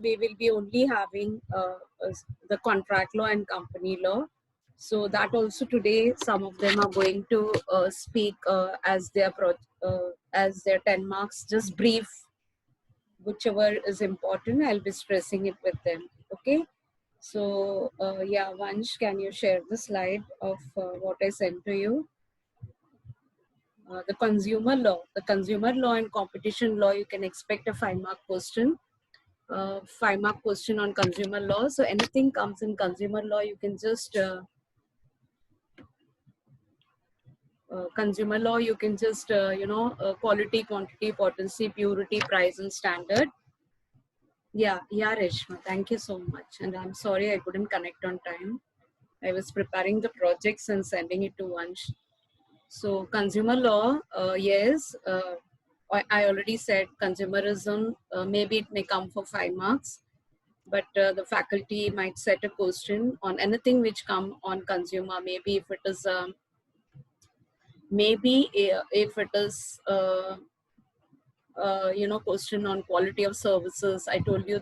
we will be only having the contract law and company law. So that also today some of them are going to speak as their 10 marks, just brief whichever is important. I'll be stressing it with them. Okay. So yeah, Vansh, can you share the slide of what I sent to you? The consumer law and competition law, you can expect a 5-mark question. 5-mark question on consumer law. So anything comes in consumer law, you can just consumer law, you can just quality, quantity, potency, purity, price, and standard. Yeah, Reshma, thank you so much. And I'm sorry I couldn't connect on time. I was preparing the projects and sending it to Vansh. So consumer law, yes, I already said consumerism, maybe it may come for 5 marks, but the faculty might set a question on anything which come on consumer. Maybe if it is, if it is, question on quality of services. I told you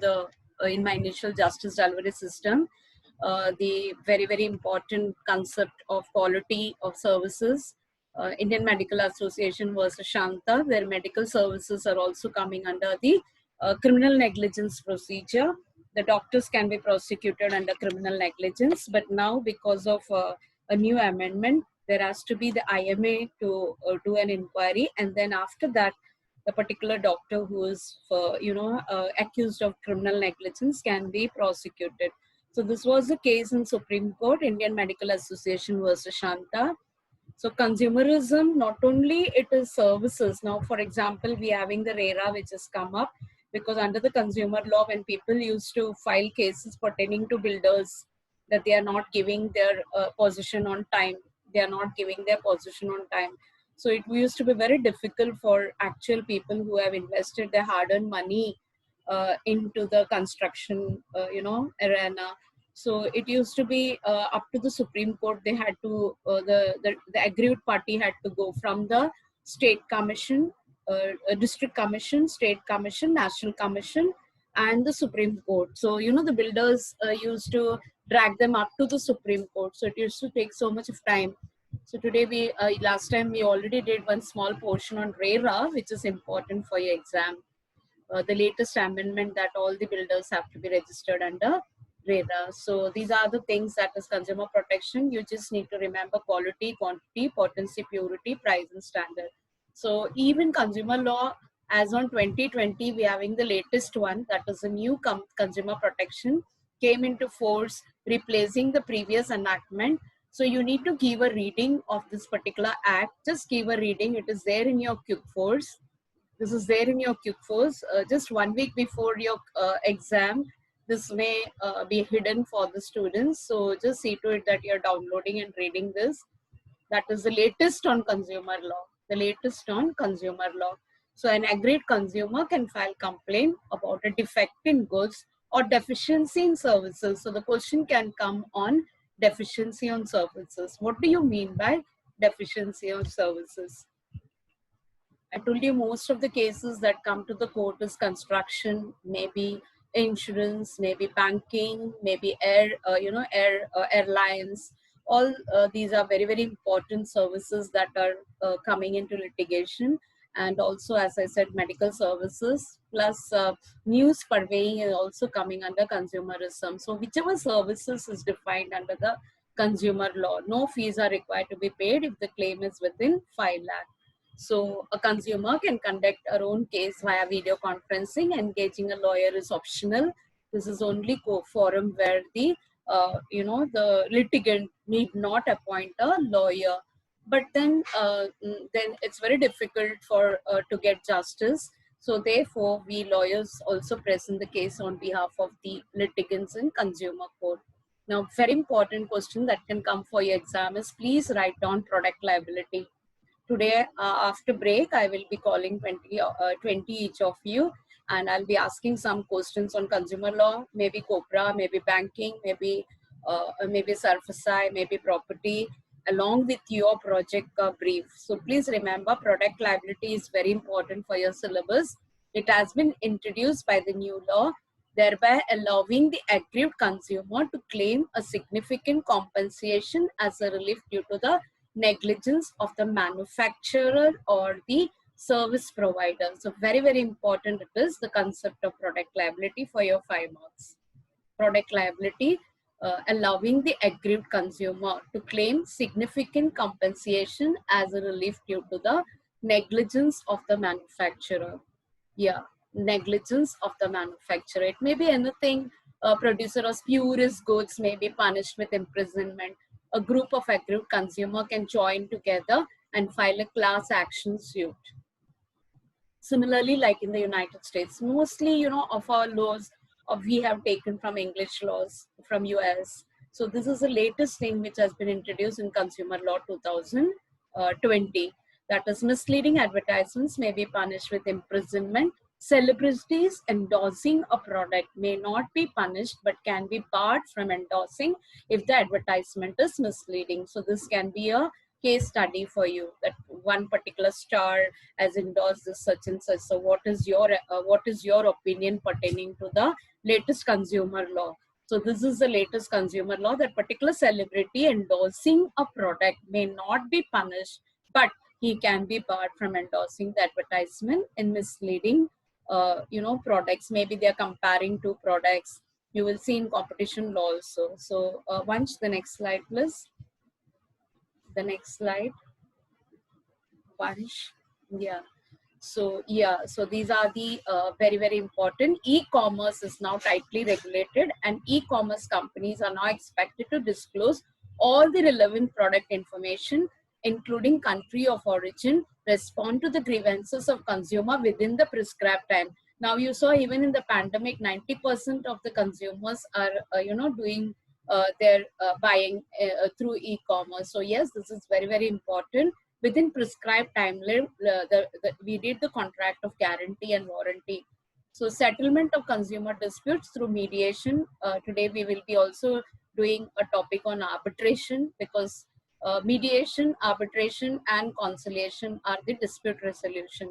in my initial justice delivery system, the very, very important concept of quality of services. Indian Medical Association versus Shanta, where medical services are also coming under the criminal negligence procedure. The doctors can be prosecuted under criminal negligence, but now because of a new amendment, there has to be the IMA to do an inquiry, and then after that, the particular doctor who is accused of criminal negligence can be prosecuted. So this was the case in Supreme Court, Indian Medical Association versus Shanta. So consumerism, not only it is services. Now, for example, we are having the RERA which has come up, because under the consumer law, when people used to file cases pertaining to builders, that they are not giving their position on time, they are not giving their position on time. So it used to be very difficult for actual people who have invested their hard-earned money into the construction, arena. So it used to be up to the Supreme Court. They had to, the aggrieved party had to go from the state commission, district commission, state commission, national commission, and the Supreme Court. So, the builders used to drag them up to the Supreme Court. So it used to take so much of time. So today last time we already did one small portion on RERA, which is important for your exam. The latest amendment that all the builders have to be registered under RERA. So these are the things that is consumer protection. You just need to remember quality, quantity, potency, purity, price, and standard. So even consumer law, as on 2020, we are having the latest one, that is a new consumer protection, came into force, replacing the previous enactment. So you need to give a reading of this particular act. Just give a reading. It is there in your quick force. This is there in your quick force. Just 1 week before your exam, this may be hidden for the students. So just see to it that you're downloading and reading this. That is the latest on consumer law. The latest on consumer law. So an aggrieved consumer can file complaint about a defect in goods or deficiency in services. So the question can come on deficiency on services. What do you mean by deficiency of services? I told you most of the cases that come to the court is construction, maybe insurance, maybe banking, maybe airlines. All these are very, very important services that are coming into litigation. And also, as I said, medical services plus news purveying is also coming under consumerism. So whichever services is defined under the consumer law, no fees are required to be paid if the claim is within 5 lakh. So a consumer can conduct her own case via video conferencing. Engaging a lawyer is optional. This is only forum where the the litigant need not appoint a lawyer. But then it's very difficult for to get justice. So therefore, we lawyers also present the case on behalf of the litigants in consumer court. Now, very important question that can come for your exam is, please write down product liability. Today, after break, I will be calling 20 each of you, and I'll be asking some questions on consumer law, maybe COPRA, maybe banking, maybe SARFAESI, maybe property, along with your project brief. So please remember, product liability is very important for your syllabus. It has been introduced by the new law. thereby allowing the aggrieved consumer to claim a significant compensation as a relief due to the negligence of the manufacturer or the service provider. So very, very important it is, the concept of product liability for your 5 marks. Product liability, allowing the aggrieved consumer to claim significant compensation as a relief due to the negligence of the manufacturer. Yeah, negligence of the manufacturer. It may be anything. A producer of spurious goods may be punished with imprisonment. A group of aggrieved consumer can join together and file a class action suit. Similarly, like in the United States, mostly, of our laws we have taken from English laws from US. So this is the latest thing which has been introduced in Consumer Law 2020. That is, misleading advertisements may be punished with imprisonment. Celebrities endorsing a product may not be punished but can be barred from endorsing if the advertisement is misleading. So this can be a case study for you, that one particular star has endorsed this such and such. So what is your opinion pertaining to the latest consumer law? So this is the latest consumer law, that particular celebrity endorsing a product may not be punished, but he can be barred from endorsing the advertisement in misleading products. Maybe they're comparing two products. You will see in competition law also. So Vansh, the next slide please. The next slide, Vansh. Yeah. So these are the very, very important. E-commerce is now tightly regulated, and e-commerce companies are now expected to disclose all the relevant product information, including country of origin, respond to the grievances of consumer within the prescribed time. Now you saw even in the pandemic, 90% of the consumers are, doing their buying through e-commerce. So yes, this is very, very important. Within prescribed time, we did the contract of guarantee and warranty. So settlement of consumer disputes through mediation. Today we will be also doing a topic on arbitration, because mediation, arbitration and conciliation are the dispute resolution,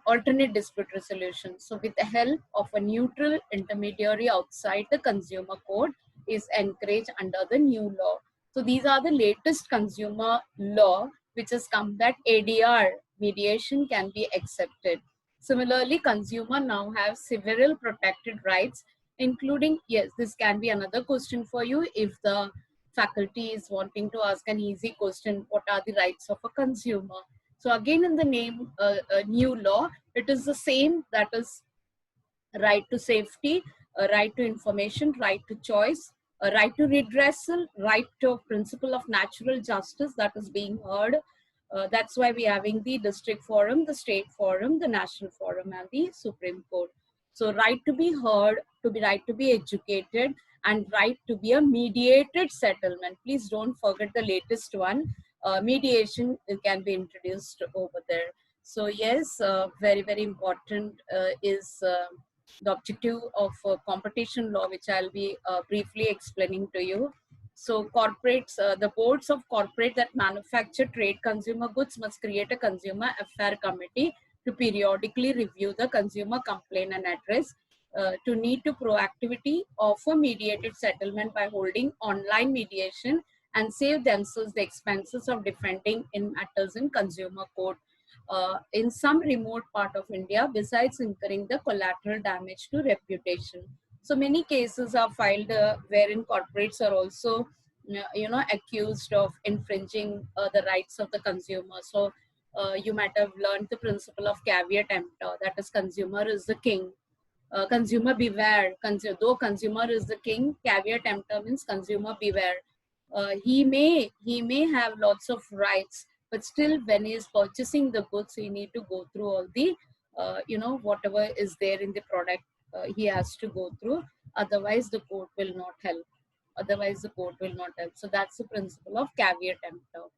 alternate dispute resolution. So with the help of a neutral intermediary outside the consumer court is encouraged under the new law. So these are the latest consumer law which has come, that ADR, mediation, can be accepted. Similarly, consumer now have several protected rights, including, yes, this can be another question for you if the faculty is wanting to ask an easy question, what are the rights of a consumer? So again, in the name, new law, it is the same, that is right to safety, a right to information, right to choice, a right to redressal, right to principle of natural justice that is being heard. That's why we're having the district forum, the state forum, the national forum, and the Supreme Court. So right to be heard, right to be educated, and right to be a mediated settlement. Please don't forget the latest one. Mediation can be introduced over there. So yes, very, very important is the objective of competition law, which I'll be briefly explaining to you. So corporates, the boards of corporate that manufacture trade consumer goods must create a consumer affair committee to periodically review the consumer complaint and address, to need to proactivity of a mediated settlement by holding online mediation and save themselves the expenses of defending in matters in consumer court. In some remote part of India, besides incurring the collateral damage to reputation. So many cases are filed wherein corporates are also, accused of infringing the rights of the consumer. So you might have learned the principle of caveat emptor, that is, consumer is the king. Consumer beware. Though consumer is the king, caveat emptor means consumer beware. He may have lots of rights, but still when he is purchasing the goods, he need to go through all the whatever is there in the product, he has to go through, otherwise the court will not help. So that's the principle of caveat emptor.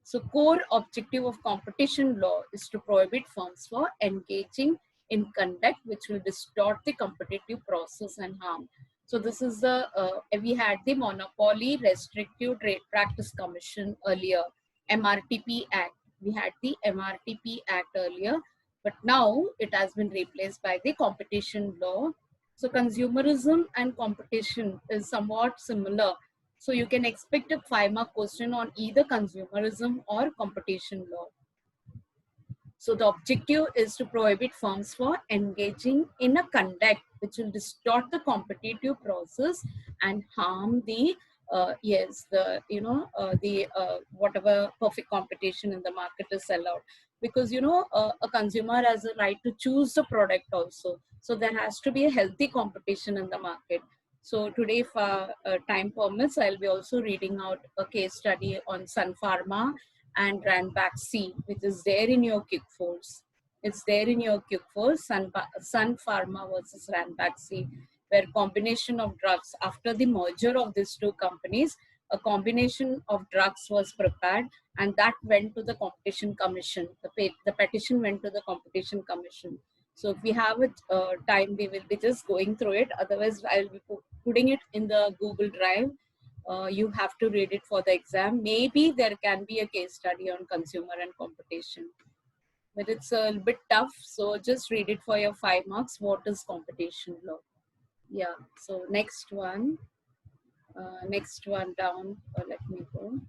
So core objective of competition law is to prohibit firms for engaging in conduct which will distort the competitive process and harm. So this is the, we had the Monopoly Restrictive Trade Practice Commission earlier, MRTP Act. We had the MRTP Act earlier, but now it has been replaced by the competition law. So consumerism and competition is somewhat similar. So you can expect a 5-mark question on either consumerism or competition law. So the objective is to prohibit firms for engaging in a conduct which will distort the competitive process and harm the whatever perfect competition in the market is allowed, because a consumer has a right to choose the product also. So there has to be a healthy competition in the market. So today, if time permits, I'll be also reading out a case study on Sun Pharma and Ranbaxy, which is there in your Quick Force. It's there in your Quick Force, Sun Pharma versus Ranbaxy, where combination of drugs, after the merger of these two companies, a combination of drugs was prepared, and that went to the Competition Commission. The petition went to the Competition Commission. So if we have time, we will be just going through it. Otherwise, I'll be putting it in the Google Drive. You have to read it for the exam. Maybe there can be a case study on consumer and competition, but it's a bit tough. So just read it for your 5 marks. What is competition law? Yeah. So next one down. Let me go.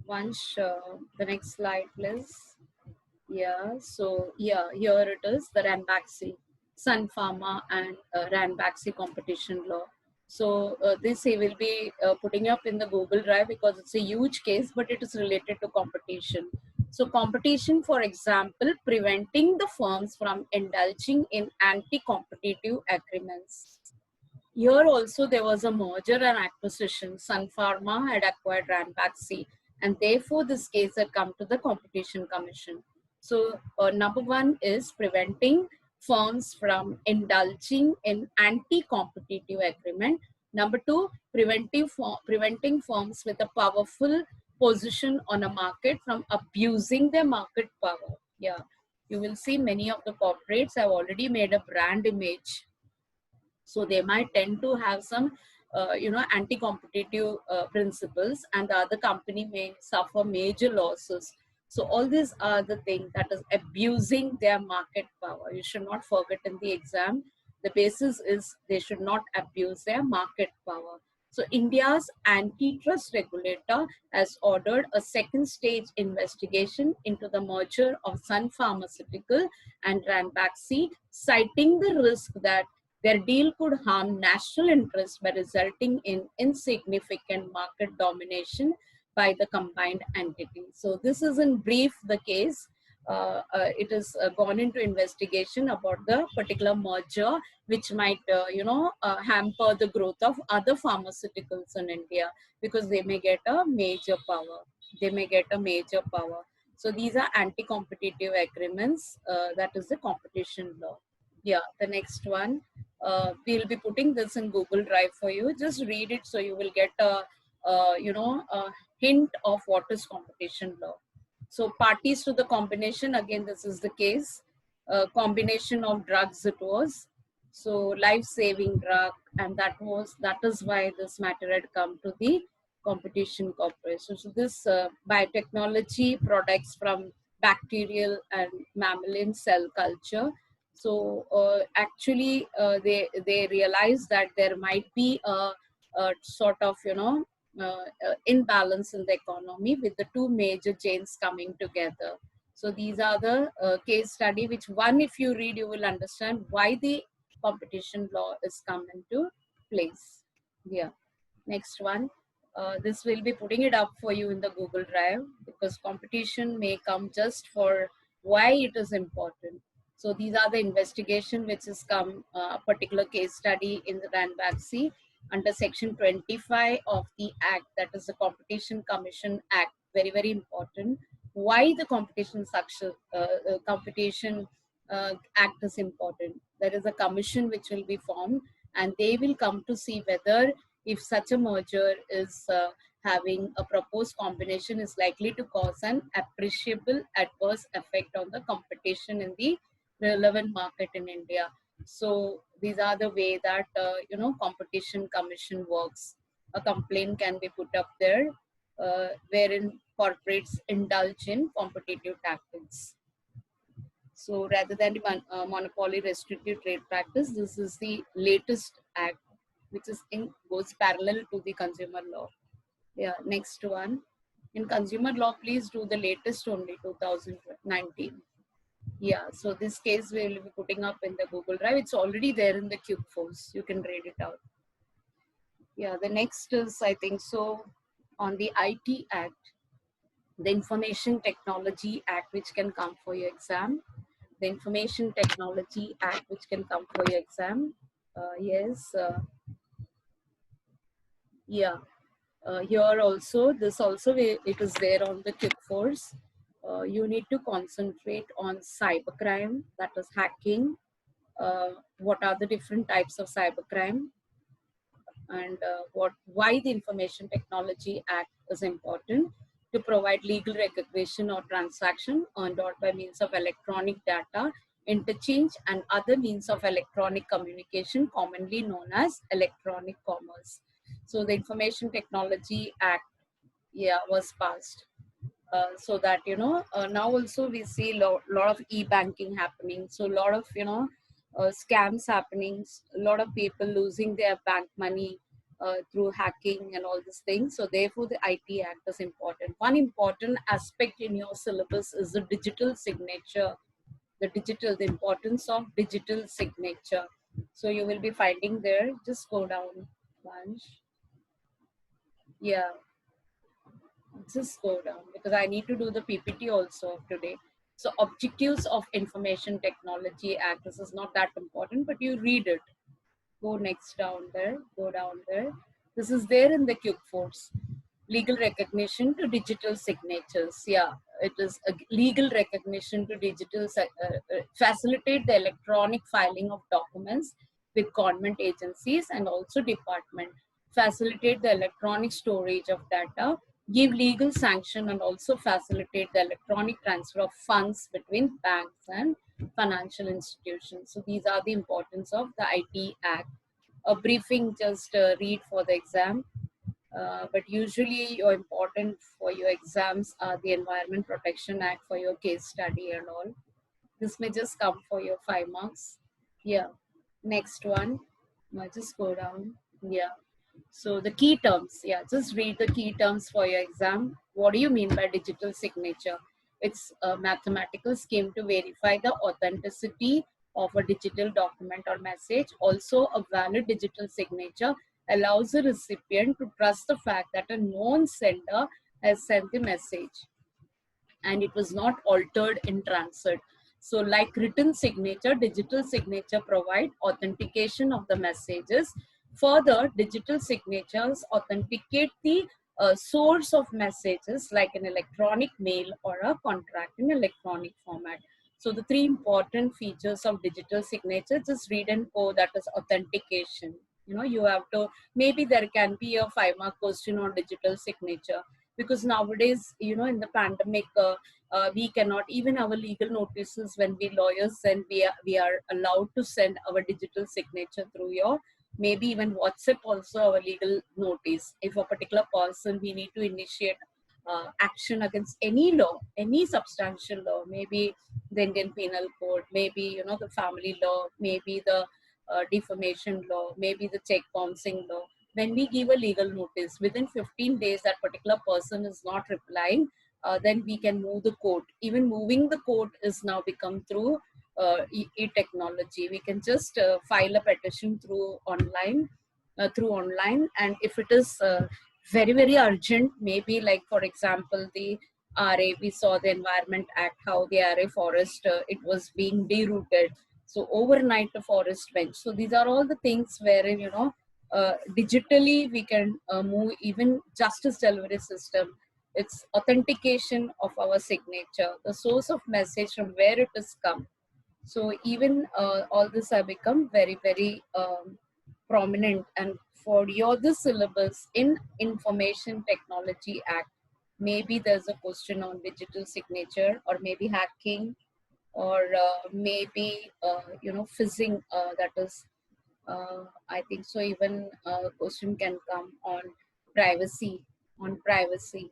Once the next slide, please. Yeah. So yeah, here it is, the Ranbaxy, Sun Pharma and Ranbaxy competition law. So this I will be putting up in the Google Drive because it's a huge case, but it is related to competition. So competition, for example, preventing the firms from indulging in anti-competitive agreements. Here also there was a merger and acquisition. Sun Pharma had acquired Ranbaxy, and therefore this case had come to the Competition Commission. So number one is preventing firms from indulging in anti-competitive agreement. Number two, preventing firms with a powerful position on a market from abusing their market power. Yeah, you will see many of the corporates have already made a brand image, so they might tend to have some anti-competitive principles, and the other company may suffer major losses. So all these are the things that is abusing their market power. You should not forget in the exam, the basis is they should not abuse their market power. So India's antitrust regulator has ordered a second stage investigation into the merger of Sun Pharmaceutical and Ranbaxy, citing the risk that their deal could harm national interests by resulting in insignificant market domination by the combined entity. So this is in brief the case. It has gone into investigation about the particular merger, which might hamper the growth of other pharmaceuticals in India, because they may get a major power. So these are anti-competitive agreements. That is the competition law. Yeah, the next one. We'll be putting this in Google Drive for you. Just read it so you will get a hint of what is competition law. So parties to the combination, again, this is the case. Combination of drugs it was. So life-saving drug, and that is why this matter had come to the Competition Corporation. So this biotechnology products from bacterial and mammalian cell culture. So actually, they realized that there might be a sort of imbalance in the economy with the two major chains coming together. So these are the case study, which one, if you read, you will understand why the competition law is come into place. Yeah. Next one. This will be putting it up for you in the Google Drive, because competition may come just for why it is important. So these are the investigation which has come, particular case study in the Ranbaxy under section 25 of the Act, that is the Competition Commission Act. Very, very important. Why the Competition Act is important. There is a commission which will be formed, and they will come to see whether if such a merger is having a proposed combination is likely to cause an appreciable adverse effect on the competition in the relevant market in India. So these are the way that Competition Commission works. A complaint can be put up there wherein corporates indulge in competitive tactics. So rather than the monopoly restricted trade practice, this is the latest act, which is in goes parallel to the consumer law. Yeah, next one. In consumer law, please do the latest only 2019. Yeah, so this case we will be putting up in the Google Drive. It's already there in the Cube Force. You can read it out. Yeah, the next is, I think so, on the IT Act, the Information Technology Act, which can come for your exam. The Information Technology Act, which can come for your exam. Yes, yeah. Here also, this also, it is there on the Quick Force. You need to concentrate on cybercrime, that is hacking. What are the different types of cybercrime, and why the Information Technology Act is important to provide legal recognition or transaction earned out by means of electronic data interchange and other means of electronic communication, commonly known as electronic commerce. So the Information Technology Act, yeah, was passed. So that now also we see lot of e-banking happening, so a lot of scams happening, a lot of people losing their bank money through hacking and all these things. So therefore the IT Act is important. One important aspect in your syllabus is the digital signature, the importance of digital signature. So you will be finding there, just go down bunch. Yeah, just go down because I need to do the PPT also today. So objectives of Information Technology Act. This is not that important, but you read it. Go next down there. Go down there. This is there in the Quick Force. Legal recognition to digital signatures. Yeah, it is a legal recognition to facilitate the electronic filing of documents with government agencies and also department. Facilitate the electronic storage of data, give legal sanction and also facilitate the electronic transfer of funds between banks and financial institutions. So these are the importance of the IT Act. A briefing, just read for the exam. But usually your important for your exams are the Environment Protection Act for your case study and all. This may just come for your 5 marks. Yeah. Next one. Might just go down. Yeah. So the key terms, yeah, just read the key terms for your exam. What do you mean by digital signature? It's a mathematical scheme to verify the authenticity of a digital document or message. Also, a valid digital signature allows the recipient to trust the fact that a known sender has sent the message and it was not altered in transit. So like written signature, digital signature provide authentication of the messages. Further, digital signatures authenticate the source of messages like an electronic mail or a contract in electronic format. So the three important features of digital signature, just read and go, that is authentication. You have to, maybe there can be a 5-mark question on digital signature, because nowadays in the pandemic we cannot, even our legal notices when we lawyers send, we are allowed to send our digital signature through your, maybe even WhatsApp also, our legal notice. If a particular person, we need to initiate action against any law, any substantial law, maybe the Indian Penal Code, maybe the family law, maybe the defamation law, maybe the check bouncing law. When we give a legal notice, within 15 days that particular person is not replying, then we can move the court. Even moving the court is now become through e-technology. We can just file a petition through online, and if it is very very urgent, maybe like for example the RA, we saw the Environment Act, how the RA forest, it was being derooted. So overnight the forest went. So these are all the things wherein digitally we can move even justice delivery system. It's authentication of our signature, the source of message from where it has come. So even all this have become very very prominent. And for your this syllabus in Information Technology Act, maybe there's a question on digital signature, or maybe hacking, or maybe phishing, that is I think so. Even a question can come on privacy, on privacy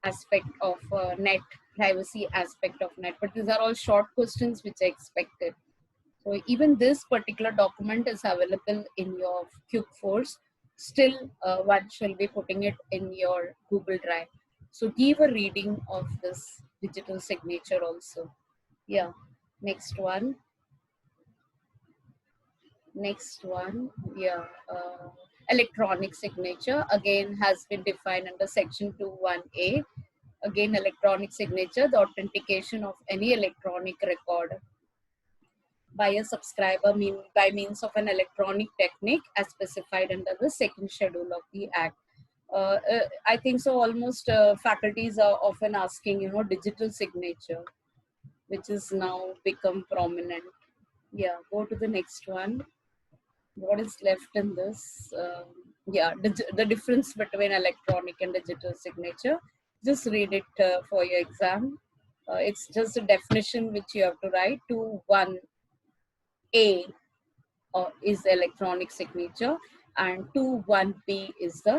aspect of net privacy aspect of net. But these are all short questions which I expected. So even this particular document is available in your QuickForce. Still, one shall be putting it in your Google Drive. So give a reading of this digital signature also. Yeah. Next one. Next one. Yeah. Electronic signature again has been defined under section 21A. Again, electronic signature, the authentication of any electronic record by a subscriber by means of an electronic technique as specified under the second schedule of the Act. I think so. Almost faculties are often asking, digital signature, which is now become prominent. Yeah, go to the next one. What is left in this? Yeah, the difference between electronic and digital signature. Just read it for your exam. It's just a definition which you have to write to 1A is the electronic signature and 2.1b is the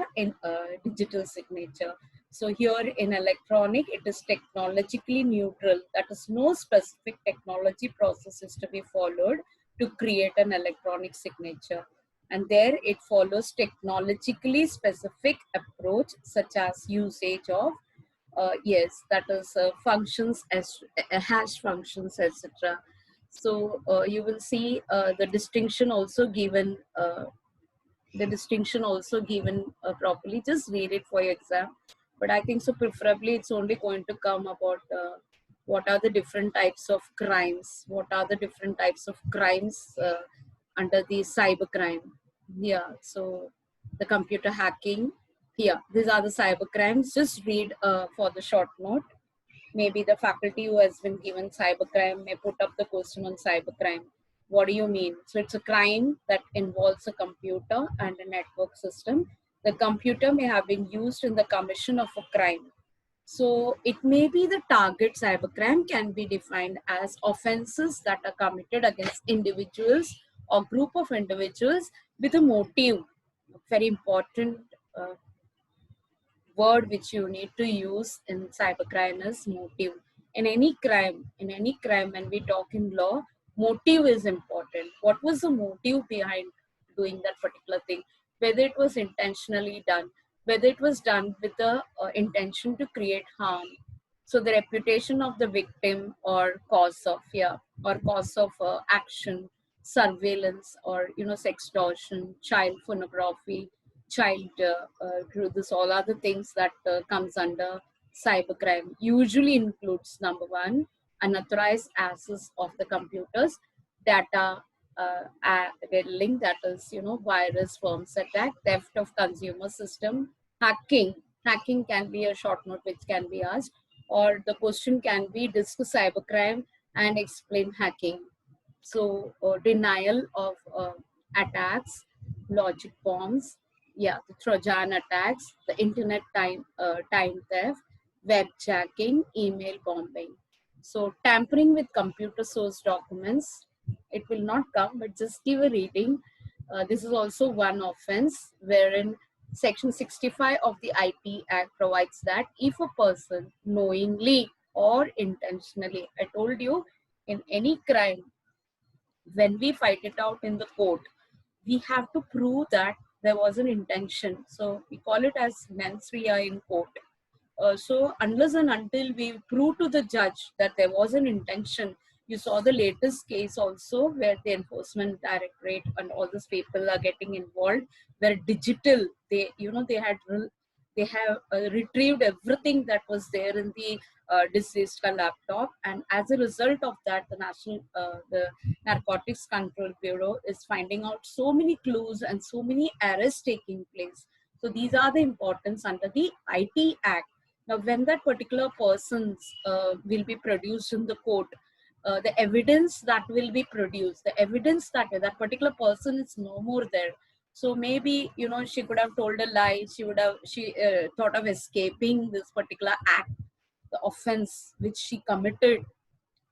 digital signature. So here in electronic, it is technologically neutral. That is, no specific technology process is to be followed to create an electronic signature. And there it follows technologically specific approach such as usage of yes, that is functions as hash functions, etc. So you will see the distinction also given. Properly. Just read it for your exam. But I think so. Preferably, it's only going to come about what are the different types of crimes. What are the different types of crimes under the cyber crime? Yeah. So the computer hacking. Yeah, these are the cyber crimes. Just read for the short note. Maybe the faculty who has been given cybercrime may put up the question on cybercrime. What do you mean? So it's a crime that involves a computer and a network system. The computer may have been used in the commission of a crime. So it may be the target. Cybercrime can be defined as offenses that are committed against individuals or group of individuals with a motive. Very important word which you need to use in cybercrime is motive. In any crime, when we talk in law, motive is important. What was the motive behind doing that particular thing? Whether it was intentionally done, whether it was done with the intention to create harm. So the reputation of the victim or cause of action, surveillance, or sextortion, child pornography, child this all other things that comes under cybercrime usually includes number one, unauthorized access of the computers, data link, that is virus firms attack, theft of consumer system, hacking can be a short note which can be asked, or the question can be discuss cybercrime and explain hacking. So denial of attacks, logic bombs, yeah, the Trojan attacks, the internet time theft, webjacking, email bombing. So tampering with computer source documents, it will not come, but just give a reading. This is also one offense wherein Section 65 of the IT Act provides that if a person knowingly or intentionally, I told you, in any crime, when we fight it out in the court, we have to prove that there was an intention. So we call it as mens rea in court. So unless and until we prove to the judge that there was an intention, you saw the latest case also where the enforcement directorate and all these people are getting involved, where digital, they have retrieved everything that was there in the deceased laptop, and as a result of that, the Narcotics Control Bureau is finding out so many clues and so many arrests taking place. So these are the importance under the IT Act. Now, when that particular persons will be produced in the court, the evidence that will be produced, the evidence that that particular person is no more there. So maybe she could have told a lie. She thought of escaping this particular act, the offense which she committed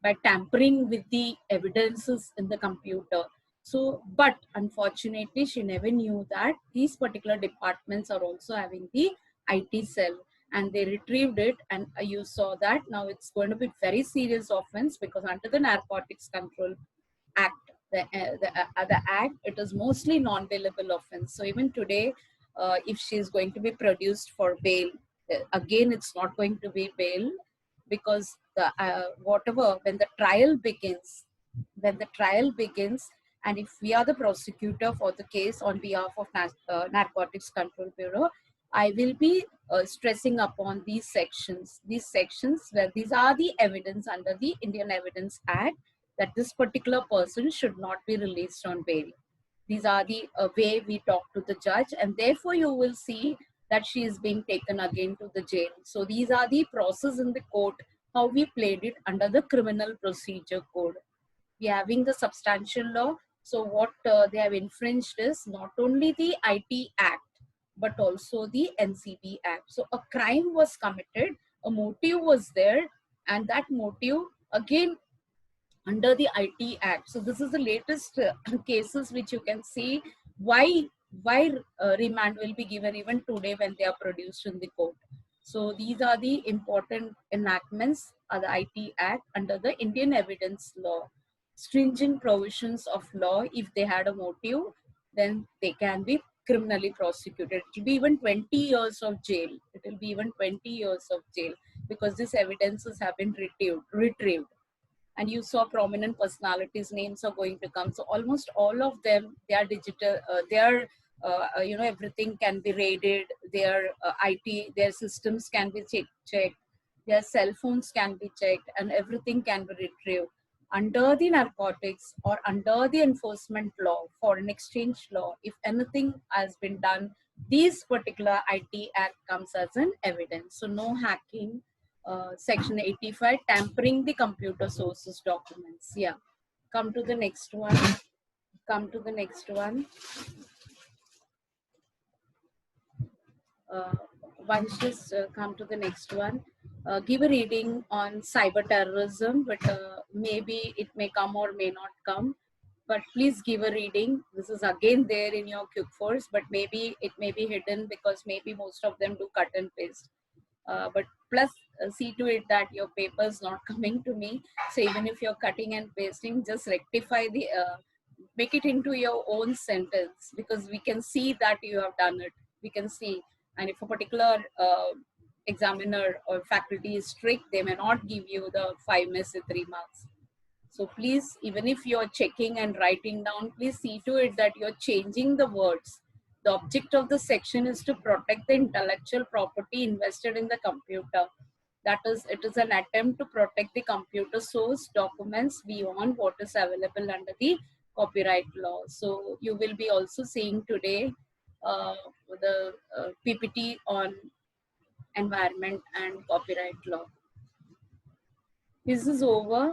by tampering with the evidences in the computer. So, but unfortunately, she never knew that these particular departments are also having the IT cell. and they retrieved it, and you saw that now it's going to be very serious offense, because under the Narcotics Control Act, the act, it is mostly non-bailable offense. So even today, if she is going to be produced for bail, again it's not going to be bail, because the whatever, when the trial begins, and if we are the prosecutor for the case on behalf of Narcotics Control Bureau, I will be stressing upon these sections where these are the evidence under the Indian Evidence Act, that this particular person should not be released on bail. These are the way we talk to the judge, and therefore you will see that she is being taken again to the jail. So these are the process in the court, how we played it under the Criminal Procedure Code. We having the substantial law. So what they have infringed is not only the IT Act, but also the NCB Act. So a crime was committed, a motive was there, and that motive again under the IT Act. So this is the latest cases which you can see why remand will be given even today when they are produced in the court. So these are the important enactments of the IT Act under the Indian Evidence Law. Stringent provisions of law, if they had a motive, then they can be criminally prosecuted. It will be even 20 years of jail. It will be even 20 years of jail, because these evidences have been retrieved. And you saw prominent personalities names are going to come, so almost all of them, they are digital, everything can be raided, their IT, their systems can be checked, their cell phones can be checked, and everything can be retrieved under the narcotics or under the enforcement law, foreign exchange law. If anything has been done, these particular IT Act comes as an evidence. So no hacking, section 85, tampering the computer sources documents. Yeah, come to the next one. Come to the next one. Once just come to the next one. Give a reading on cyber terrorism, but maybe it may come or may not come. But please give a reading. This is again there in your quick force, but maybe it may be hidden, because maybe most of them do cut and paste. But plus see to it that your paper is not coming to me. So even if you're cutting and pasting, just rectify the make it into your own sentence, because we can see that you have done it. We can see. And if a particular examiner or faculty is strict, they may not give you the 5 minutes 3 marks. So please, even if you're checking and writing down, please see to it that you're changing the words. The object of the section is to protect the intellectual property invested in the computer. That is, it is an attempt to protect the computer source documents beyond what is available under the copyright law. So you will be also seeing today the PPT on environment and copyright law. This is over.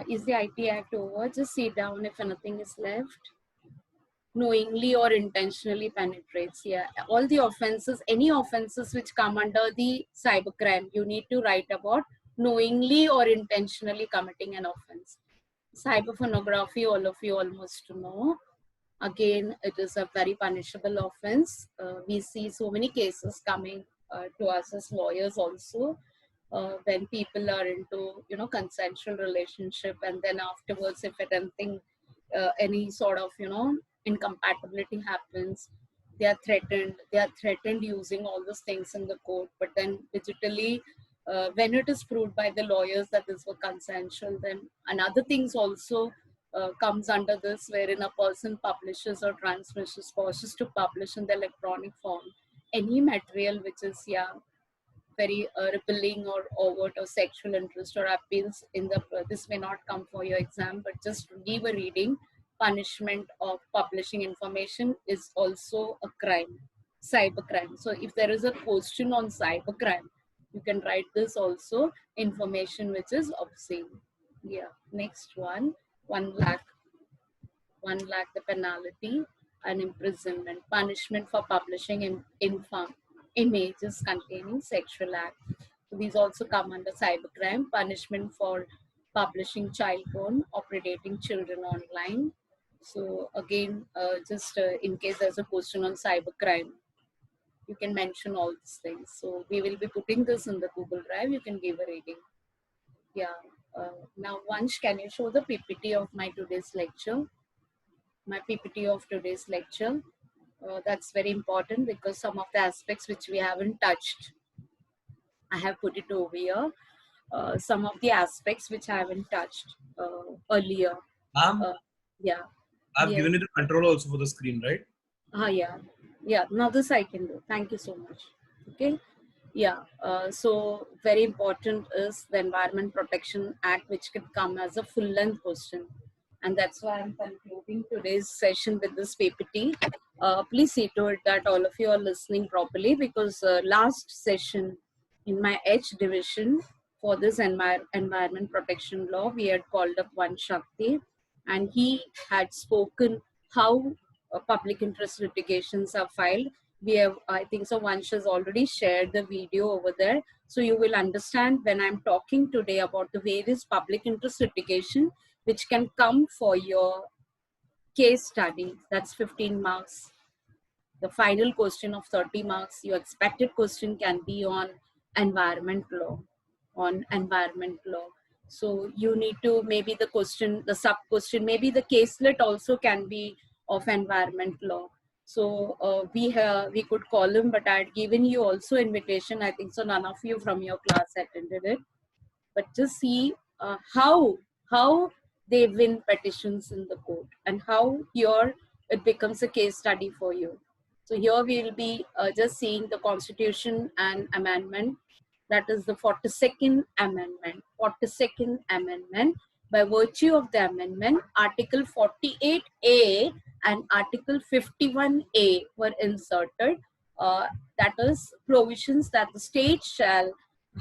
Is the IT Act over? Just sit down if anything is left. Knowingly or intentionally penetrates. Yeah, all the offenses, any offenses which come under the cybercrime, you need to write about knowingly or intentionally committing an offense. Cyberpornography, all of you almost know. Again, it is a very punishable offense. We see so many cases coming to us as lawyers also, when people are into consensual relationship, and then afterwards, if anything, any sort of incompatibility happens, they are threatened using all those things in the court. But then digitally, when it is proved by the lawyers that this was consensual, then another things also comes under this, wherein a person publishes or transmissions, forces to publish in the electronic form any material which is very repelling or overt or sexual interest or appeals in the this may not come for your exam, but just give a reading. Punishment of publishing information is also a crime, cybercrime. So if there is a question on cybercrime, you can write this also, information which is obscene. Yeah, next one. 1 lakh, 1 lakh the penalty, and imprisonment. Punishment for publishing infam images containing sexual act. So these also come under cybercrime. Punishment for publishing child porn or predating children online. So again, just in case there's a question on cybercrime. You can mention all these things. So we will be putting this in the Google Drive. You can give a reading. Yeah. Now, Vansh, can you show the PPT of my today's lecture? My PPT of today's lecture. That's very important because some of the aspects which we haven't touched, I have put it over here. Some of the aspects which I haven't touched earlier. Uh, Yeah. I've Yeah. given you the control also for the screen, right? Yeah. Yeah. Now this I can do. Thank you so much. Okay. Yeah. So very important is the Environment Protection Act, which could come as a full-length question, and that's why I'm concluding today's session with this PPT. Please see to it that all of you are listening properly, because last session in my H division for this environment protection law, we had called up one Shakti, and he had spoken how public interest litigations are filed. We have, I think so, Vansh has already shared the video over there, so you will understand when I'm talking today about the various public interest litigation which can come for your case study. That's 15 marks. The final question of 30 marks, your expected question can be on environment law, So you need to, maybe the question, the sub question, maybe the caselet also can be of environment law. So we could call him, but I had given you also invitation. I think so none of you from your class attended it, but just see how they win petitions in the court, and how here it becomes a case study for you. So here we will be just seeing the Constitution and amendment, that is the 42nd amendment. 42nd amendment, by virtue of the amendment, Article 48A and Article 51A were inserted. That is provisions that the state shall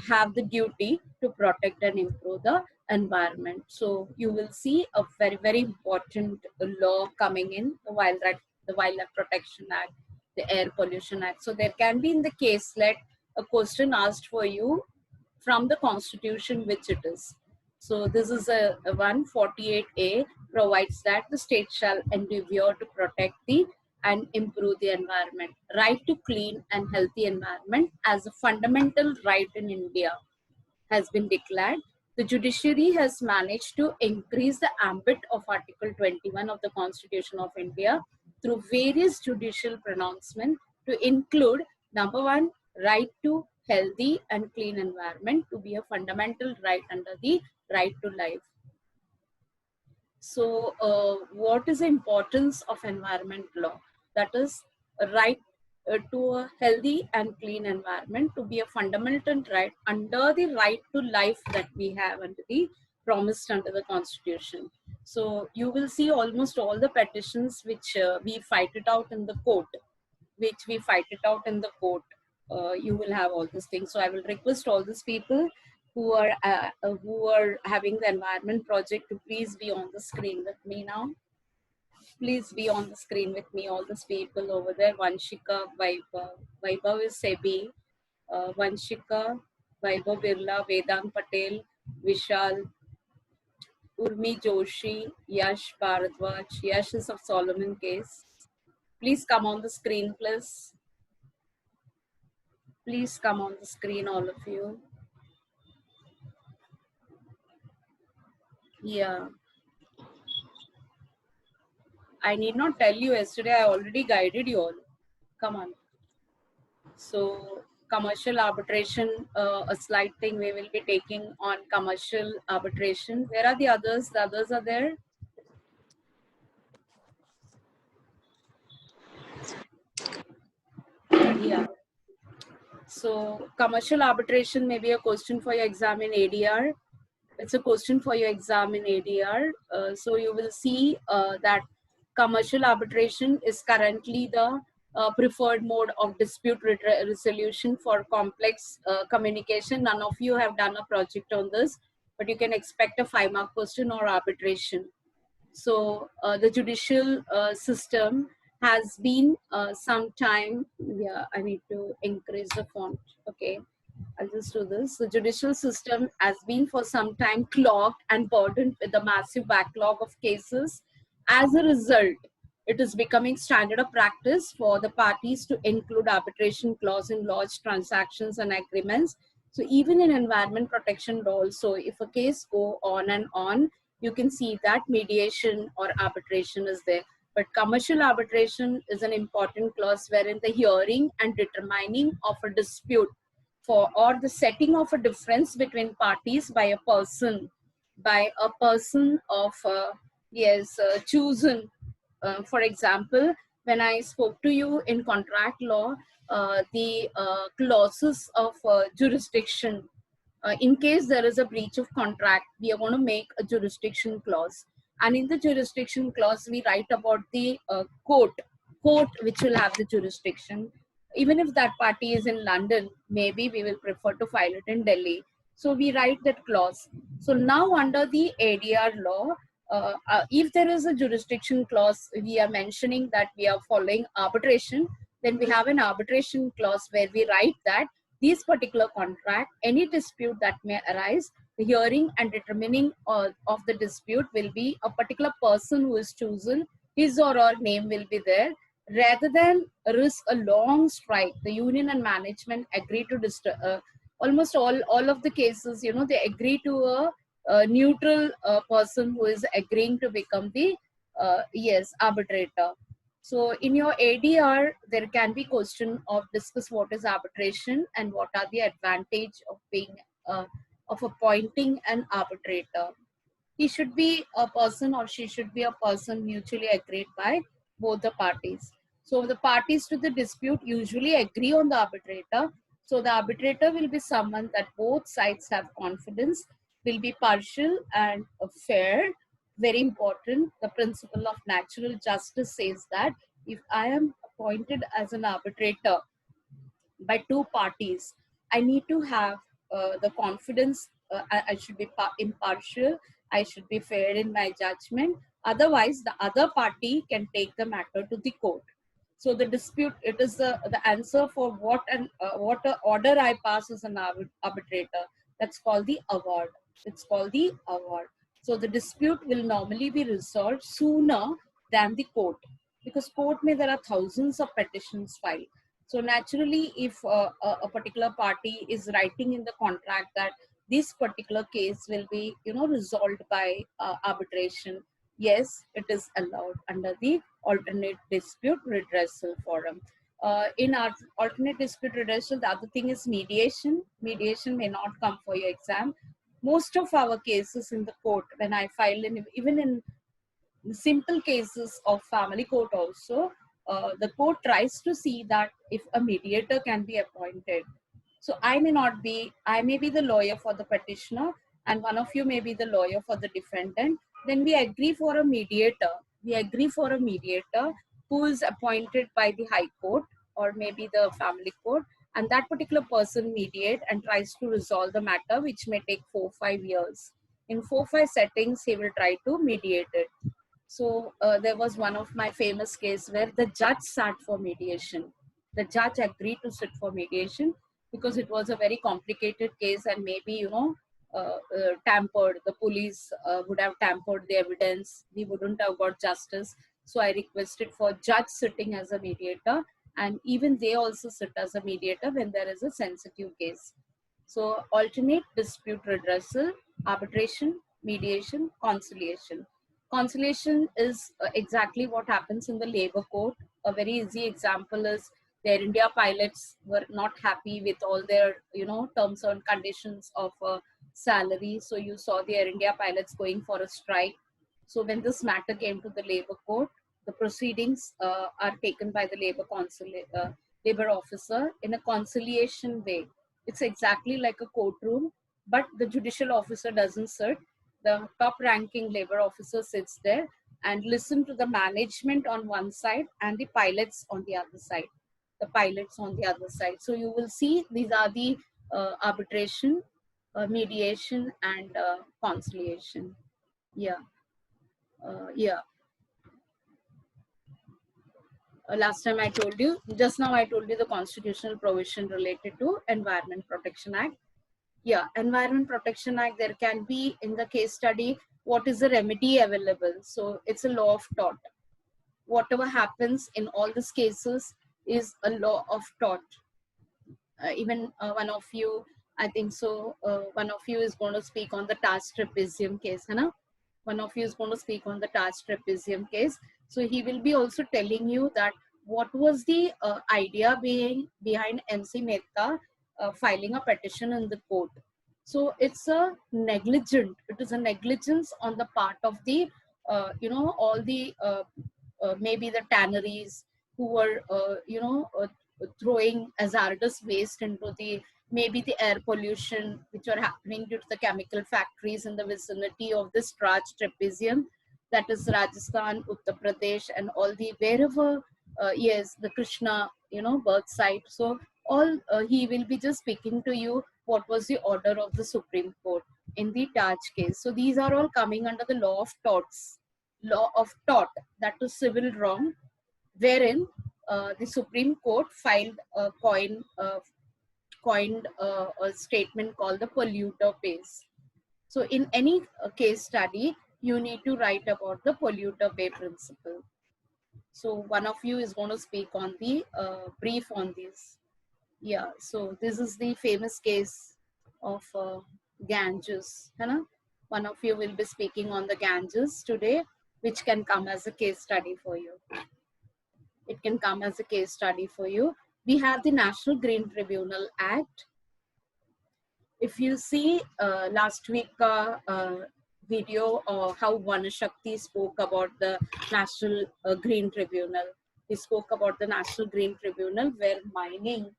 have the duty to protect and improve the environment. So you will see a very, very important law coming in, the Wildlife Protection Act, the Air Pollution Act. So there can be in the case let a question asked for you from the Constitution, which it is. So this is a 148A provides that the state shall endeavor to protect the and improve the environment. Right to clean and healthy environment as a fundamental right in India has been declared. The judiciary has managed to increase the ambit of Article 21 of the Constitution of India through various judicial pronouncements to include, number one, right to healthy and clean environment to be a fundamental right under the right to life. So what is the importance of environment law? That is a right to a healthy and clean environment to be a fundamental right under the right to life that we have under the promised under the Constitution. So you will see almost all the petitions which we fight it out in the court, you will have all these things. So I will request all these people who are having the environment project to please be on the screen with me now. Please be on the screen with me, all these people over there. Vanshika, Vaibhav is Sebi, Vanshika, Vaibhav Birla, Vedant Patel, Vishal, Urmi Joshi, Yash Bharadwaj. Yash is of Solomon case. Please come on the screen, please. Please come on the screen, all of you. Yeah. I need not tell you, yesterday I already guided you all. Come on. So commercial arbitration, a slight thing we will be taking on commercial arbitration. Where are the others? The others are there. Yeah. So commercial arbitration may be a question for your exam in ADR. It's a question for your exam in ADR. So you will see that commercial arbitration is currently the preferred mode of dispute resolution for complex communication. None of you have done a project on this, but you can expect a 5-mark question or arbitration. So the judicial system has been sometime, yeah, I need to increase the font. Okay, I'll just do this. The judicial system has been for some time clogged and burdened with a massive backlog of cases. As a result, It is becoming standard of practice for the parties to include arbitration clause in lodged transactions and agreements. So even in environment protection law also, if a case go on and on, you can see that mediation or arbitration is there. But commercial arbitration is an important clause wherein the hearing and determining of a dispute for or the setting of a difference between parties by a person of chosen. For example, when I spoke to you in contract law, the clauses of jurisdiction, in case there is a breach of contract, we are going to make a jurisdiction clause. And in the jurisdiction clause, we write about the court which will have the jurisdiction. Even if that party is in London, maybe we will prefer to file it in Delhi. So we write that clause. So now under the ADR law, if there is a jurisdiction clause, we are mentioning that we are following arbitration, then we have an arbitration clause where we write that these particular contract, any dispute that may arise, the hearing and determining of the dispute will be a particular person who is chosen, his or her name will be there. Rather than risk a long strike, the union and management agree to almost all of the cases, they agree to a neutral person who is agreeing to become the arbitrator. So in your ADR, there can be question of discuss what is arbitration and what are the advantage of being of appointing an arbitrator. He should be a person or she should be a person mutually agreed by both the parties. So the parties to the dispute usually agree on the arbitrator. So the arbitrator will be someone that both sides have confidence, will be partial and fair. Very important. The principle of natural justice says that if I am appointed as an arbitrator by two parties, I need to have the confidence. I should be impartial. I should be fair in my judgment. Otherwise, the other party can take the matter to the court. So the dispute, it is the answer for what order I pass as an arbitrator. That's called the award. It's called the award. So the dispute will normally be resolved sooner than the court, because court may there are thousands of petitions filed. So naturally, if a particular party is writing in the contract that this particular case will be, resolved by arbitration, yes, it is allowed under the alternate dispute redressal forum. In our alternate dispute redressal, the other thing is mediation. Mediation may not come for your exam. Most of our cases in the court, when I file even in simple cases of family court also, the court tries to see that if a mediator can be appointed. So I may be the lawyer for the petitioner and one of you may be the lawyer for the defendant. Then we agree for a mediator. We agree for a mediator who is appointed by the high court or maybe the family court, and that particular person mediate and tries to resolve the matter, which may take 4-5 years. In 4-5 settings, he will try to mediate it. So there was one of my famous case where the judge sat for mediation. The judge agreed to sit for mediation because it was a very complicated case and maybe, tampered. The police would have tampered the evidence. We wouldn't have got justice. So I requested for judge sitting as a mediator, and even they also sit as a mediator when there is a sensitive case. So alternate dispute redressal, arbitration, mediation, conciliation. Conciliation is exactly what happens in the labor court. A very easy example is the Air India pilots were not happy with all their, terms and conditions of salary. So you saw the Air India pilots going for a strike. So when this matter came to the labor court, the proceedings are taken by the labor officer in a conciliation way. It's exactly like a courtroom, but the judicial officer doesn't sit. The top ranking labor officer sits there and listen to the management on one side and the pilots on the other side. So you will see these are the arbitration, mediation, and conciliation. Yeah. Last time I told you, just now I told you the constitutional provision related to Environment Protection Act. Yeah, Environment Protection Act, there can be in the case study, what is the remedy available? So it's a law of tort. whatever happens in all these cases is a law of tort. Even one of you, I think so, one of you is going to speak on the Taj trapezium case, है ना? One of you is going to speak on the Taj trapezium case. So he will be also telling you that what was the idea behind MC Mehta filing a petition in the court. So it's a it is a negligence on the part of the, all the, maybe the tanneries who were, throwing hazardous waste into the, maybe the air pollution which are happening due to the chemical factories in the vicinity of this Taj trapezium, that is Rajasthan, Uttar Pradesh, and all the wherever, yes, the Krishna, birth site. So all he will be just speaking to you what was the order of the Supreme Court in the Taj case. So these are all coming under the law of torts, law of tort, that is civil wrong, wherein the Supreme Court coined a statement called the polluter pays. So in any case study, you need to write about the polluter pay principle. So one of you is going to speak on the brief on this. Yeah, so this is the famous case of Ganges. One of you will be speaking on the Ganges today, which can come as a case study for you. It can come as a case study for you. We have the National Green Tribunal Act. If you see last week video of how Vanashakti spoke about the National Green Tribunal. We spoke about the National Green Tribunal where mining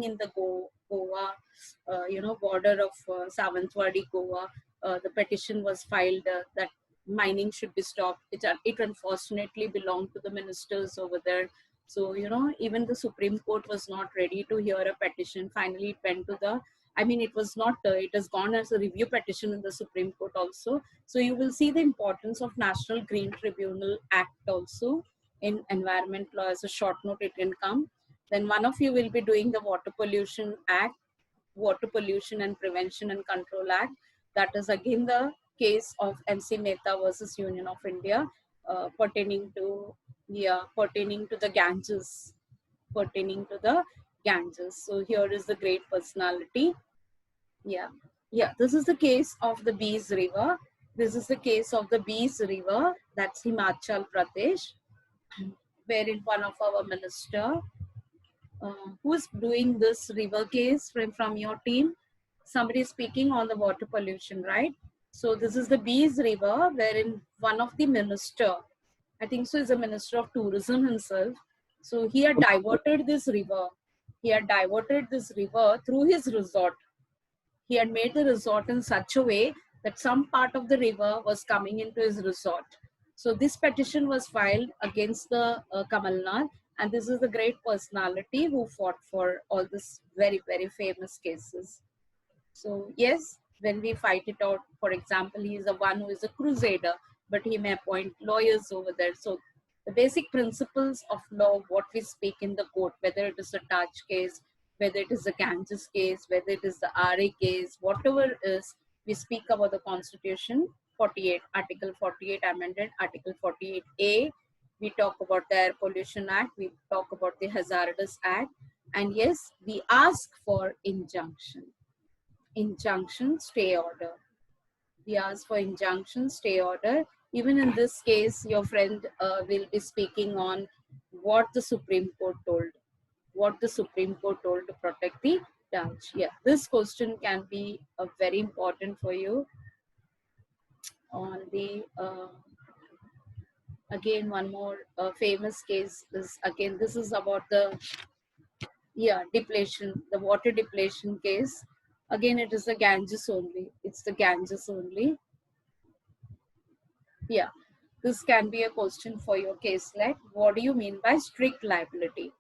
in the Goa, border of Savantwadi, Goa, the petition was filed that mining should be stopped. It unfortunately belonged to the ministers over there. So, even the Supreme Court was not ready to hear a petition. Finally, it went to the, it was not, it has gone as a review petition in the Supreme Court also. So you will see the importance of National Green Tribunal Act also in environment law. As a short note, it can come. Then one of you will be doing the Water Pollution Act, Water Pollution and Prevention and Control Act. That is again the case of MC Mehta versus Union of India, pertaining to the Ganges. So here is the great personality. Yeah, this is the case of the Beas River. This is the case of the Beas River, that's Himachal Pradesh, wherein one of our minister, who is doing this river case from your team? Somebody is speaking on the water pollution, right? So this is the Beas River, wherein one of the minister, I think so, is a minister of tourism himself. So he had diverted this river. Through his resort. He had made the resort in such a way that some part of the river was coming into his resort. So this petition was filed against the Kamal Nath, and this is the great personality who fought for all this very, very famous cases. So yes, when we fight it out, for example, he is the one who is a crusader, but he may appoint lawyers over there. So the basic principles of law, what we speak in the court, whether it is a Taj case, whether it is a Ganges case, whether it is the RA case, whatever it is, we speak about the Constitution 48, Article 48 amended, Article 48A. We talk about the Air Pollution Act, we talk about the Hazardous Act, and yes, we ask for injunction, stay order. We ask for injunction, stay order. Even in this case, your friend will be speaking on what the Supreme Court told. To protect the Taj. Yeah, this question can be very important for you. On the again, one more famous case is again, this is about the depletion, the water depletion case. Again, it is the Ganges only. It's the Ganges only. Yeah, this can be a question for your case. Like, what do you mean by strict liability?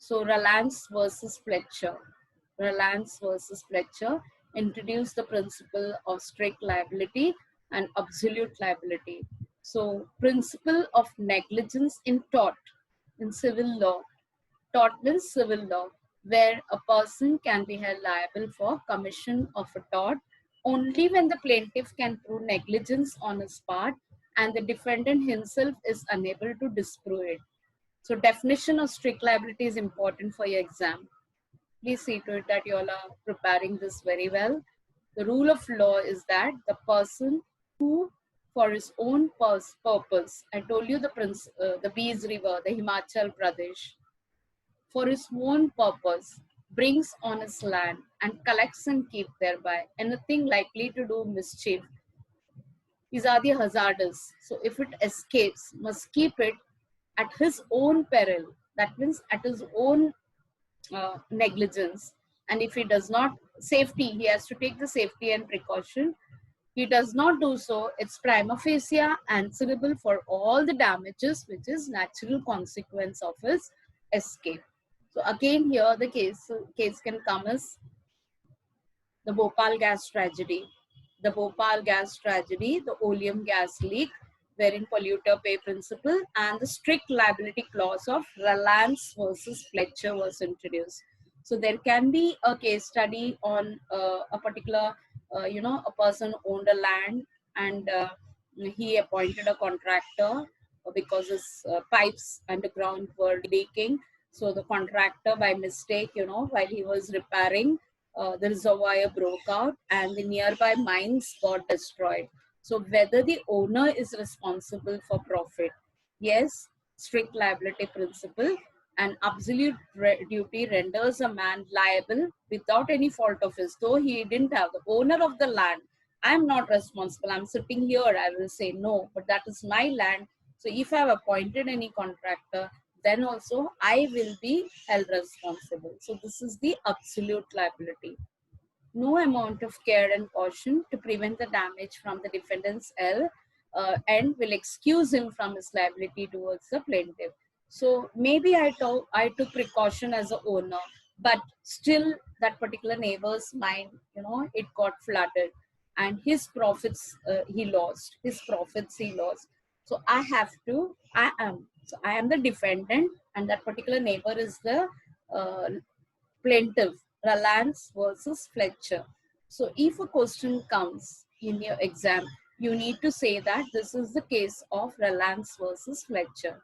So Rallance versus Fletcher introduced the principle of strict liability and absolute liability. So principle of negligence in tort in civil law. Tort means civil law, where a person can be held liable for commission of a tort only when the plaintiff can prove negligence on his part and the defendant himself is unable to disprove it. So definition of strict liability is important for your exam. Please see to it that you all are preparing this very well. The rule of law is that the person who, for his own purpose, I told you the Beas River, the Himachal Pradesh, for his own purpose, brings on his land and collects and keep thereby anything likely to do mischief. These are the hazardous. So if it escapes, must keep it at his own peril. That means at his own negligence. And if he does not, safety, he has to take the safety and precaution. He does not do so, it's prima facie answerable for all the damages which is natural consequence of his escape. So again here the case can come as the Bhopal gas tragedy. The Bhopal gas tragedy, the oleum gas leak, wherein polluter pay principle and the strict liability clause of Reliance versus Fletcher was introduced. So there can be a case study on a particular, a person owned a land and he appointed a contractor because his pipes underground were leaking. So the contractor by mistake, while he was repairing, the reservoir broke out and the nearby mines got destroyed. So whether the owner is responsible for profit, yes, strict liability principle, and absolute duty renders a man liable without any fault of his, though he didn't have the owner of the land. I'm not responsible. I'm sitting here. I will say no, but that is my land. So if I have appointed any contractor, then also I will be held responsible. So this is the absolute liability. No amount of care and caution to prevent the damage from the defendant's end will excuse him from his liability towards the plaintiff. So maybe I took precaution as a owner, but still that particular neighbor's mine, it got flooded and his profits he lost. So I am the defendant and that particular neighbor is the plaintiff. Reliance versus Fletcher. So if a question comes in your exam, you need to say that this is the case of Reliance versus Fletcher.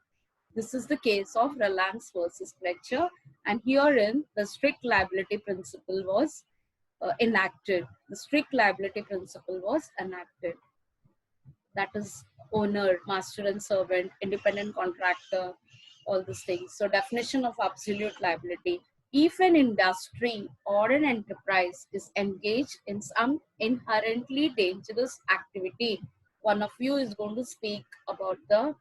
This is the case of Reliance versus Fletcher, and herein the strict liability principle was enacted. The strict liability principle was enacted. That is owner, master and servant, independent contractor, all these things. So definition of absolute liability. If an industry or an enterprise is engaged in some inherently dangerous activity, one of you is going to speak about the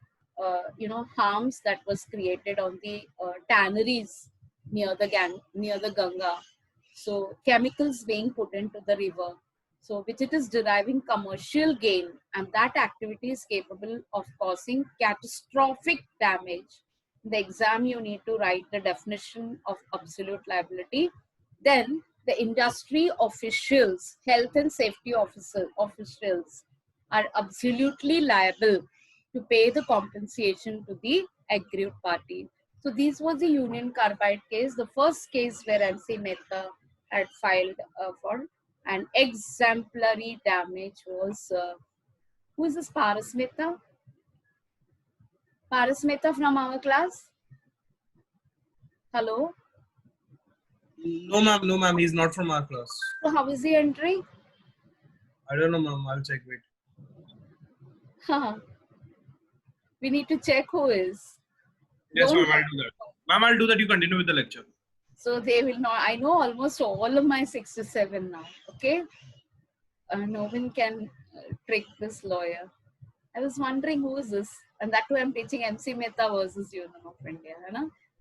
harms that was created on the tanneries near the Ganga. So chemicals being put into the river, so which it is deriving commercial gain, and that activity is capable of causing catastrophic damage. In the exam, you need to write the definition of absolute liability. Then the industry officials, health and safety officials are absolutely liable to pay the compensation to the aggrieved party. So this was the Union Carbide case, the first case where MC Mehta had filed for an exemplary damage was, who is this Paras Mehta? Paras Mehta from our class? Hello? No, ma'am. He's not from our class. So how is the entry? I don't know, ma'am. I'll check. Wait. We need to check who is. Yes, ma'am. I'll do that. Ma'am, I'll do that. You continue with the lecture. So they will not. I know almost all of my 6 to 7 now. Okay. No one can trick this lawyer. I was wondering who is this, and that too I'm teaching MC Mehta versus Union of India,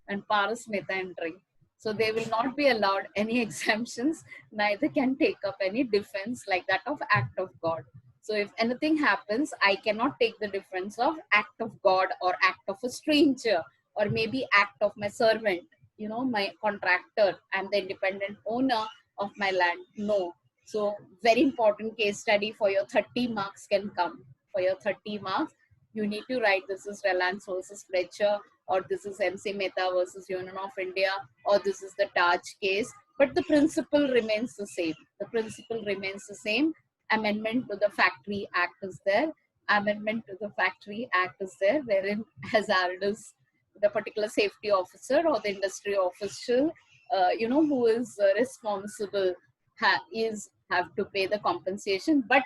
and Paras Mehta entering. So they will not be allowed any exemptions, neither can take up any defense like that of act of God. So if anything happens, I cannot take the defense of act of God or act of a stranger or maybe act of my servant, my contractor. I'm the independent owner of my land. No. So very important case study for your 30 marks can come. For your 30 marks, you need to write this is Reliance versus Fletcher, or this is MC Mehta versus Union of India, or this is the Taj case. But the principle remains the same. The principle remains the same. Amendment to the Factory Act is there, amendment to the Factory Act is there, wherein hazardous, the particular safety officer or the industry official, who is responsible have to pay the compensation. But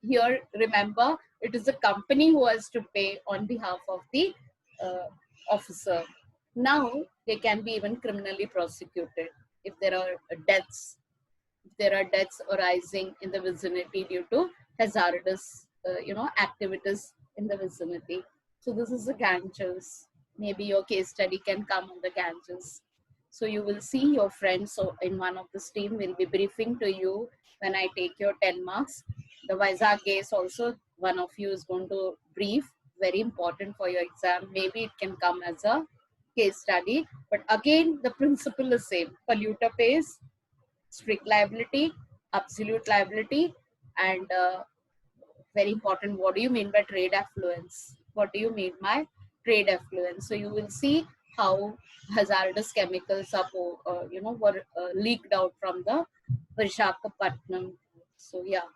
here, remember, it is the company who has to pay on behalf of the officer. Now, they can be even criminally prosecuted if there are deaths. If there are deaths arising in the vicinity due to hazardous, activities in the vicinity. So this is the Ganges. Maybe your case study can come on the Ganges. So you will see your friends. So in one of this team will be briefing to you when I take your 10 marks. The Vizag case also, one of you is going to brief. Very important for your exam. Maybe it can come as a case study. But again, the principle is same. Polluter pays, strict liability, absolute liability, and very important, what do you mean by trade affluence? What do you mean by trade affluence? So you will see how hazardous chemicals are, were leaked out from the Visakhapatnam. So yeah,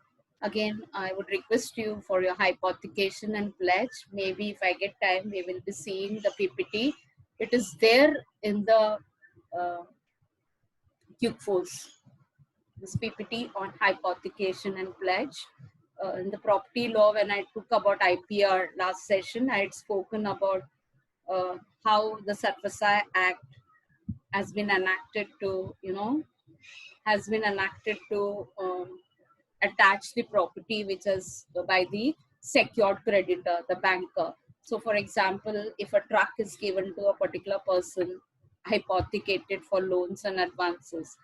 again, I would request you for your hypothecation and pledge. Maybe if I get time, we will be seeing the PPT. It is there in the QFOS. This PPT on hypothecation and pledge. In the property law, when I took about IPR last session, I had spoken about how the Sarfasai Act has been enacted to, attach the property which is by the secured creditor, the banker. So for example, if a truck is given to a particular person, hypothecated for loans and advances,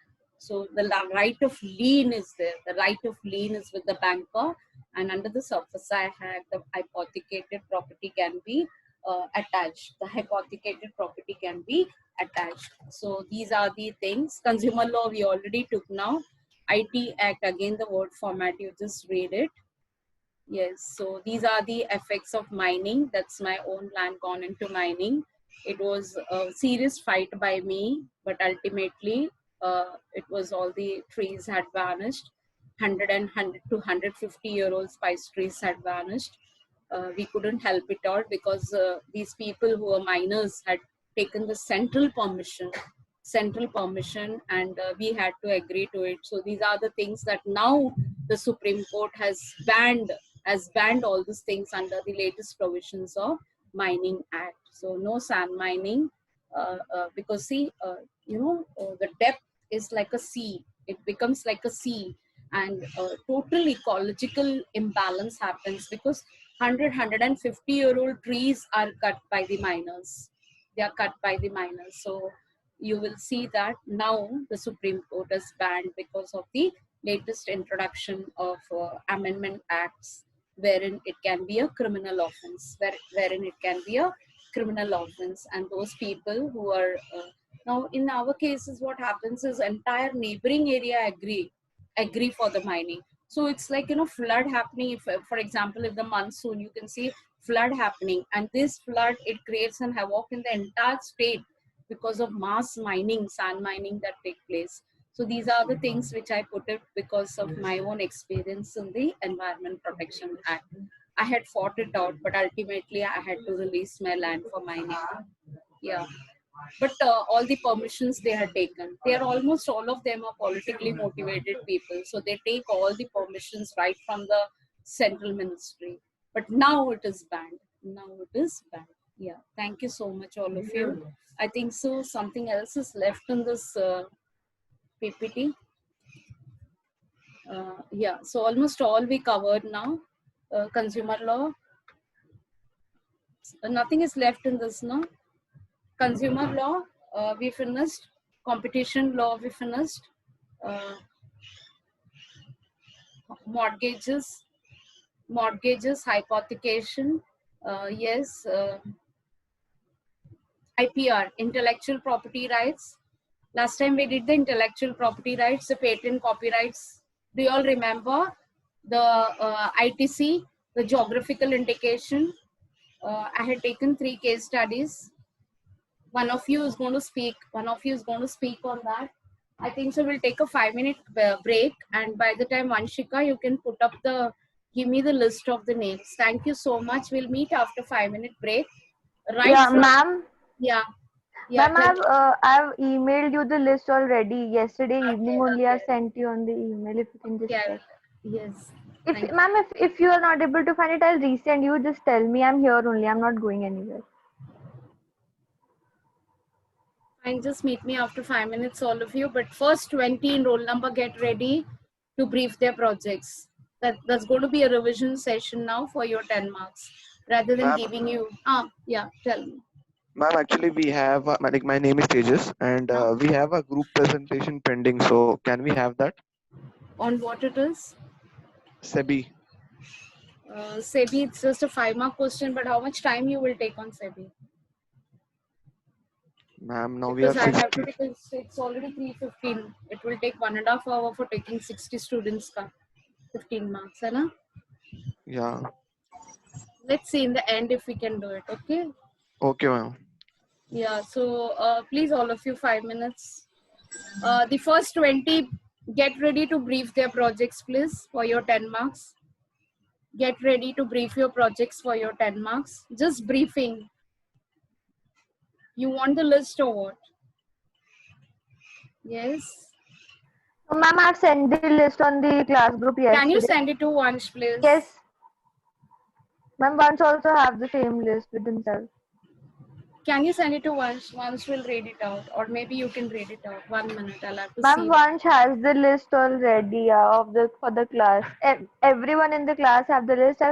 so the right of lien is there. The right of lien is with the banker, and under the Sarfasai Act, the hypothecated property can be attached. The hypothecated property can be attached. So these are the things. Consumer law we already took now. IT Act, again the word format, you just read it. Yes, so these are the effects of mining. That's my own land gone into mining. It was a serious fight by me, but ultimately it was all the trees had vanished. 100 to 150-year-old spice trees had vanished. We couldn't help it out because these people who were miners had taken the central permission, and we had to agree to it. So these are the things that now the Supreme Court has banned all these things under the latest provisions of Mining Act. So no sand mining, because see, the depth is like a sea. It becomes like a sea, and total ecological imbalance happens because 150-year-old trees are cut by the miners. They are cut by the miners. So you will see that now the Supreme Court has banned because of the latest introduction of amendment acts, wherein it can be a criminal offense, wherein it can be a criminal offense. And those people who are, now in our cases, what happens is entire neighboring area agree for the mining. So it's like, flood happening. If, for example, if the monsoon, you can see flood happening, and this flood, it creates an havoc in the entire state because of mass mining, sand mining that take place. So these are the things which I put it because of my own experience in the Environment Protection Act. I had fought it out, but ultimately I had to release my land for mining. Yeah. But all the permissions they had taken, they are almost all of them are politically motivated people. So they take all the permissions right from the central ministry. But now it is banned. Yeah. Thank you so much, all of you. I think so. Something else is left in this PPT. Yeah. So almost all we covered now. Consumer law. Nothing is left in this now. Consumer law, we finished. Competition law, we finished. Mortgages, hypothecation, yes. IPR, intellectual property rights. Last time we did the intellectual property rights, the patent copyrights. Do you all remember the ITC, the geographical indication? I had taken 3 case studies. One of you is going to speak. on that. I think so. We'll take a 5-minute break, and by the time Vanshika, you can put up the give me the list of the names. Thank you so much. We'll meet after 5-minute break. Right Yeah, from, ma'am. yeah, yeah. Ma'am, I've emailed you the list already. Yesterday evening only I Okay. sent you on the email. If you can just Okay. check. Yes. If Thank you. ma'am, if you are not able to find it, I'll resend you. Just tell me. I'm here only. I'm not going anywhere. Fine, just meet me after 5 minutes, all of you. But first 20 in roll number, get ready to brief their projects. That's going to be a revision session now for your 10 marks. Rather than Ma'am, giving you, yeah, tell me. ma'am, actually we have like my name is Tejas, and we have a group presentation pending. So can we have that? On what it is? SEBI, SEBI, it's just a 5-mark question, but how much time you will take on SEBI? ma'am. Now we Because have I have to 60. take it's already 3:15. It will take 1.5 hours for taking 60 students ka 15 marks, है ना? Yeah. Let's see in the end if we can do it, okay? Okay, ma'am. Yeah, so please all of you 5 minutes. The first 20, get ready to brief their projects, please, for your 10 marks. Get ready to brief your projects for your 10 marks. Just briefing. You want the list or what? Yes. So, ma'am, I've sent the list on the class group yesterday. Can you send it to Vansh, please? Yes. Ma'am, Vansh also have the same list with himself. Can you send it to Vansh? Vansh will read it out, or maybe you can read it out. 1 minute, I'll have to Ma'am, see. Vansh has the list already for the class. Everyone in the class have the list. I've